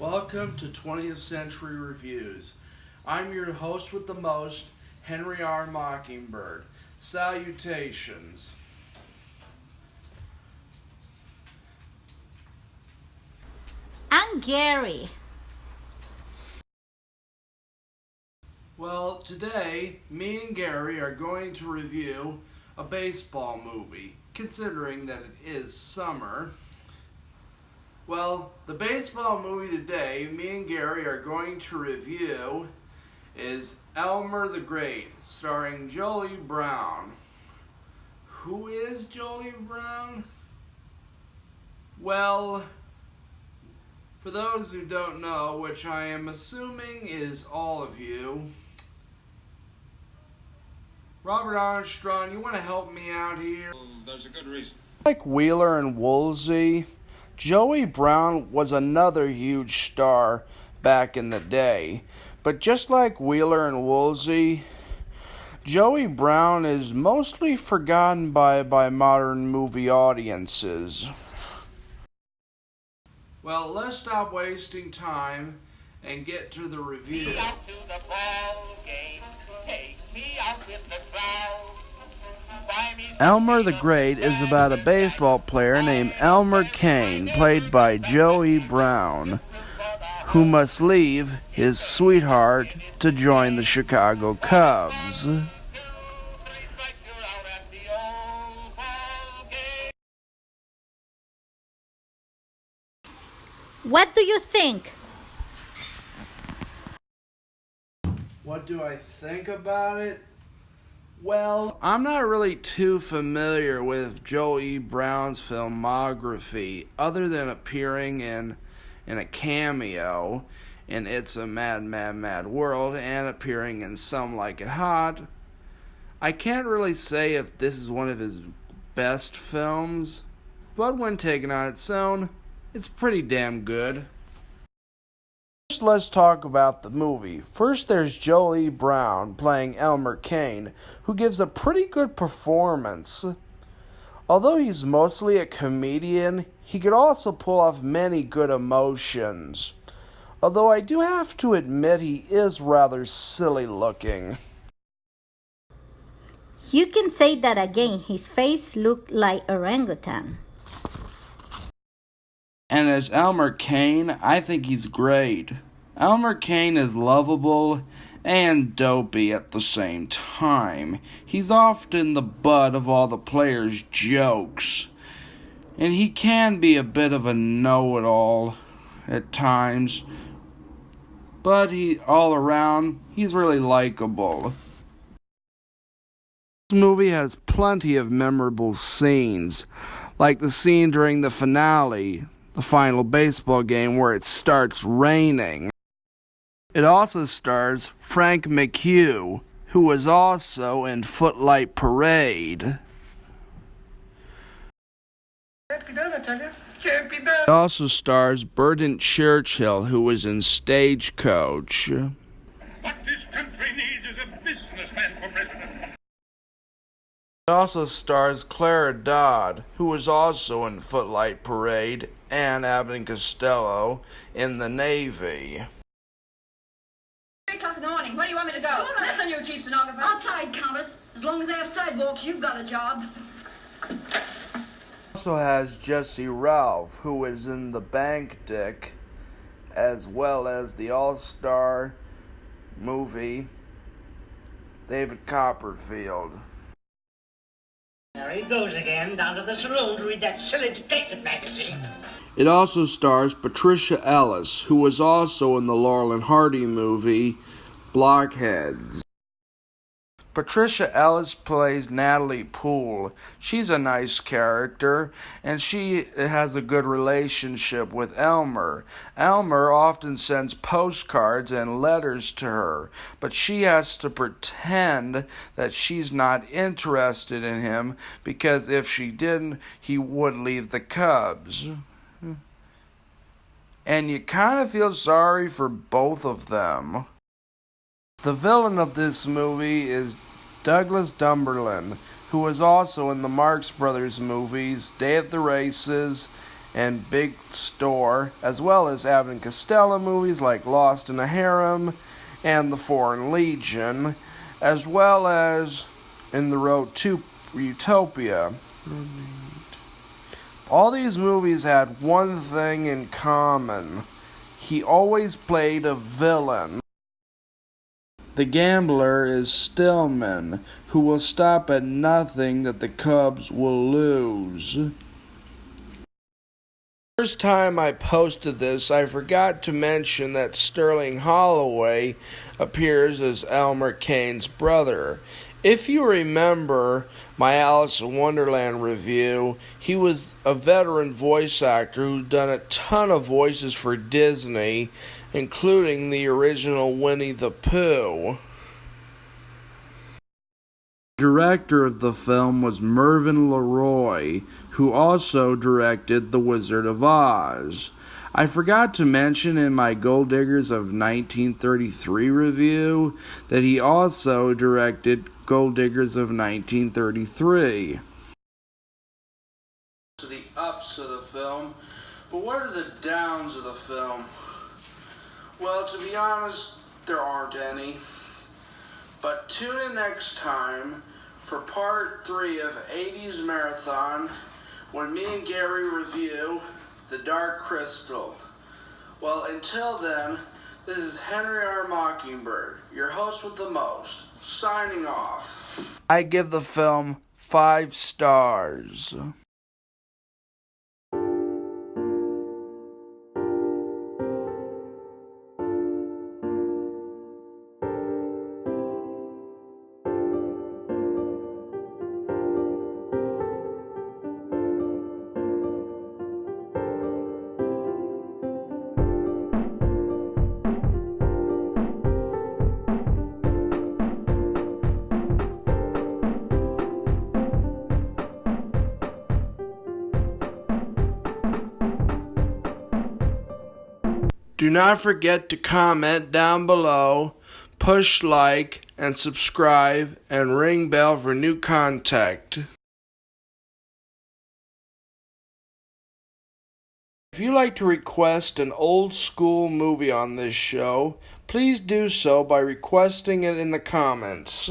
Welcome to 20th Century Reviews. I'm your host with the most, Henry R. Mockingbird. Salutations. I'm Gary. Well, today, me and Gary are going to review a baseball movie, considering that it is summer. Well, the baseball movie today, me and Gary are going to review is Elmer the Great, starring Jolie Brown. Who is Jolie Brown? Well, for those who don't know, which I am assuming is all of you, Robert Armstrong, you want to help me out here? There's a good reason. Like Wheeler and Woolsey, Jolie Brown was another huge star back in the day. But just like Wheeler and Woolsey, Jolie Brown is mostly forgotten by modern movie audiences. Well, let's stop wasting time and get to the review. Me out to the ball game. Take me out with the crowd. Buy me some Elmer the peanuts Great is and about a a baseball player named Elmer Kane, played by Jolie Brown, who must leave his sweetheart to join the Chicago Cubs. 2, 3 strikes, you're out at the old ball game. What do you think? What do I think about it? Well, I'm not really too familiar with Jolie Brown's filmography, other than appearing in a cameo in It's a Mad, Mad, Mad World and appearing in Some Like It Hot. I can't really say if this is one of his best films, but when taken on its own, it's pretty damn good. First, let's talk about the movie. First, there's Jolie Brown playing Elmer Kane, who gives a pretty good performance. Although he's mostly a comedian, he could also pull off many good emotions. Although I do have to admit he is rather silly looking. You can say that again. His face looked like orangutan. And as Elmer Kane, I think he's great. Elmer Kane is lovable and dopey at the same time. He's often the butt of all the players' jokes. And he can be a bit of a know-it-all at times. But all around, he's really likable. This movie has plenty of memorable scenes, like the scene during the finale, the final baseball game where it starts raining. It also stars Frank McHugh, who was also in Footlight Parade. Can't be done, I tell you. Can't be done. It also stars Burton Churchill, who was in Stagecoach. What this country needs is a businessman for president. It also stars Clara Dodd, who was also in Footlight Parade, and Abbott and Costello in the Navy. 3 o'clock in the morning. Where do you want me to go? Listen, you chief stenographer. Outside, Countess. As long as they have sidewalks, you've got a job. Also has Jesse Ralph, who is in The Bank Dick, as well as the all-star movie David Copperfield. There he goes again, down to the saloon to read that silly detective magazine. It also stars Patricia Ellis, who was also in the Laurel and Hardy movie Blockheads. Patricia Ellis plays Natalie Poole. She's a nice character, and she has a good relationship with Elmer. Elmer often sends postcards and letters to her, but she has to pretend that she's not interested in him, because if she didn't, he would leave the Cubs. And you kind of feel sorry for both of them. The villain of this movie is Douglas Dumberland, who was also in the Marx Brothers movies, Day at the Races, and Big Store, as well as Abbott and Costello movies like Lost in a Harem and The Foreign Legion, as well as In the Road to Utopia. All these movies had one thing in common. He always played a villain. The gambler is Stillman, who will stop at nothing that the Cubs will lose. First time I posted this, I forgot to mention that Sterling Holloway appears as Elmer Kane's brother. If you remember my Alice in Wonderland review, he was a veteran voice actor who's done a ton of voices for Disney, including the original Winnie the Pooh. The director of the film was Mervyn LeRoy, who also directed The Wizard of Oz. I forgot to mention in my Gold Diggers of 1933 review that he also directed Gold Diggers of 1933. To the ups of the film, but what are the downs of the film? Well, to be honest, there aren't any. But tune in next time for part 3 of 80s Marathon when me and Gary review The Dark Crystal. Well, until then, this is Henry R. Mockingbird, your host with the most, signing off. I give the film 5 stars. Do not forget to comment down below, push like and subscribe, and ring bell for new contact. If you'd like to request an old school movie on this show, please do so by requesting it in the comments.